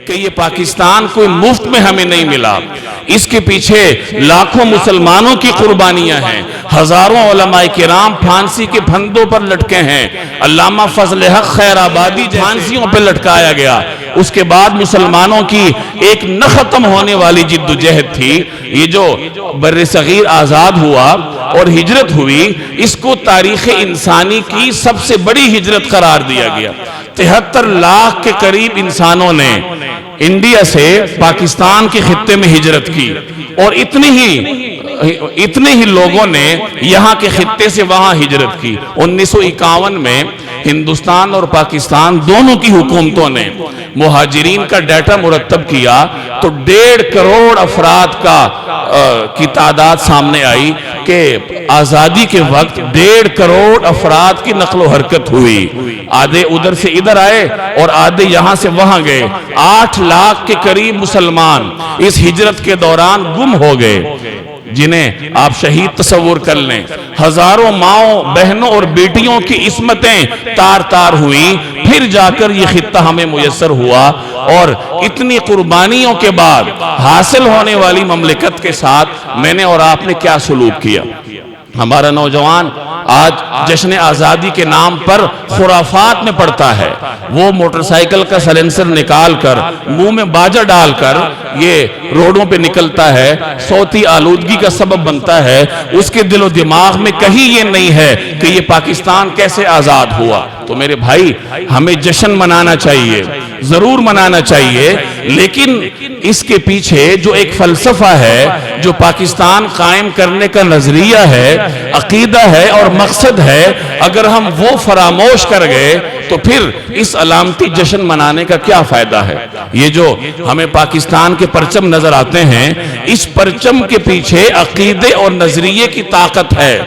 کہ یہ پاکستان کوئی مفت میں ہمیں نہیں ملا، اس کے پیچھے لاکھوں مسلمانوں کی قربانیاں ہیں، ہزاروں علماء کرام پھانسی کے پھندوں پر لٹکے ہیں، علامہ فضل حق خیر آبادی پھانسیوں پر لٹکایا گیا۔ اس کے بعد مسلمانوں کی ایک نہ ختم ہونے والی جد و جہد تھی، یہ جو بر صغیر آزاد ہوا اور ہجرت ہوئی، اس کو تاریخ انسانی کی سب سے بڑی ہجرت قرار دیا گیا۔ 73 لاکھ کے قریب انسانوں نے انڈیا سے پاکستان کے خطے میں ہجرت کی، اور اتنے ہی لوگوں نے یہاں کے خطے سے وہاں ہجرت کی۔ 1951 میں ہندوستان اور پاکستان دونوں کی حکومتوں نے مہاجرین کا ڈیٹا مرتب کیا تو 1.5 کروڑ افراد کی تعداد سامنے آئی کہ آزادی کے وقت 1.5 کروڑ افراد کی نقل و حرکت ہوئی، آدھے ادھر سے ادھر آئے اور آدھے یہاں سے وہاں گئے۔ 8 لاکھ کے قریب مسلمان اس ہجرت کے دوران گم ہو گئے، جنہیں آپ شہید تصور کر لیں۔ ہزاروں ماؤں بہنوں اور بیٹیوں کی عصمتیں تار تار ہوئیں، پھر جا کر یہ خطہ ہمیں میسر ہوا، اور اتنی قربانیوں کے بعد حاصل ہونے والی مملکت کے ساتھ میں نے اور آپ نے کیا سلوک کیا؟ ہمارا نوجوان آج جشن آزادی کے نام پر خرافات میں پڑتا ہے، وہ موٹر سائیکل کا سلنسر نکال کر منہ میں باجا ڈال کر یہ روڈوں پہ نکلتا ہے، صوتی آلودگی کا سبب بنتا ہے۔ اس کے دل و دماغ میں کہیں یہ نہیں ہے کہ یہ پاکستان کیسے آزاد ہوا۔ تو میرے بھائی، ہمیں جشن منانا چاہیے، ضرور منانا چاہیے، لیکن اس کے پیچھے جو ایک فلسفہ ہے، جو پاکستان قائم کرنے کا نظریہ ہے، عقیدہ ہے اور مقصد ہے، اگر ہم وہ فراموش کر گئے تو پھر اس علامتی جشن منانے کا کیا فائدہ ہے؟ یہ جو ہمیں پاکستان کے پرچم نظر آتے ہیں، اس پرچم کے پیچھے عقیدے اور نظریے کی طاقت ہے۔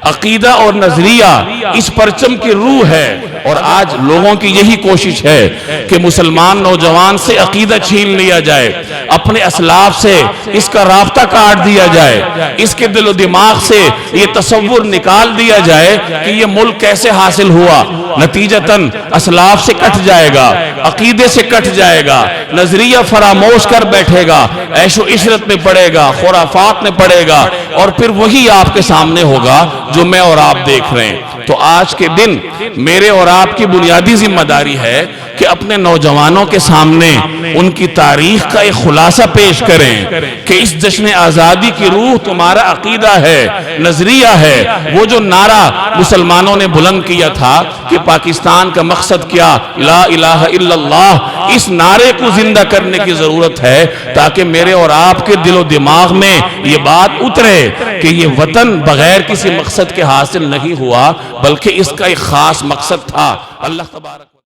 عقیدہ اور نظریہ اس پرچم کی روح ہے، اور آج لوگوں کی یہی کوشش ہے کہ مسلمان نوجوان سے عقیدہ چھین لیا جائے، اپنے اسلاف سے اس کا رابطہ کاٹ دیا جائے، اس کے دل و دماغ سے یہ تصور نکال دیا جائے کہ یہ ملک کیسے حاصل ہوا۔ نتیجتاً اسلاف سے کٹ جائے گا، عقیدے سے کٹ جائے گا، نظریہ فراموش کر بیٹھے گا، عیش و عشرت میں پڑے گا، خرافات میں پڑے گا، اور پھر وہی آپ کے سامنے ہوگا جو میں اور آپ دیکھ رہے ہیں۔ تو آج کے دن میرے اور آپ کی بنیادی ذمہ داری ہے کہ اپنے نوجوانوں کے سامنے ان کی تاریخ کا ایک خلاصہ پیش کریں کہ اس جشن آزادی کی روح تمہارا عقیدہ ہے، نظریہ ہے۔ وہ جو نعرہ مسلمانوں نے بلند کیا تھا کہ پاکستان کا مقصد کیا، لا الہ الا اللہ، اس نعرے کو زندہ کرنے کی ضرورت ہے، تاکہ میرے اور آپ کے دل و دماغ میں یہ بات اترے کہ یہ وطن بغیر کسی مقصد کے حاصل نہیں ہوا، بلکہ اس کا ایک خاص مقصد تھا۔ اللہ تبارک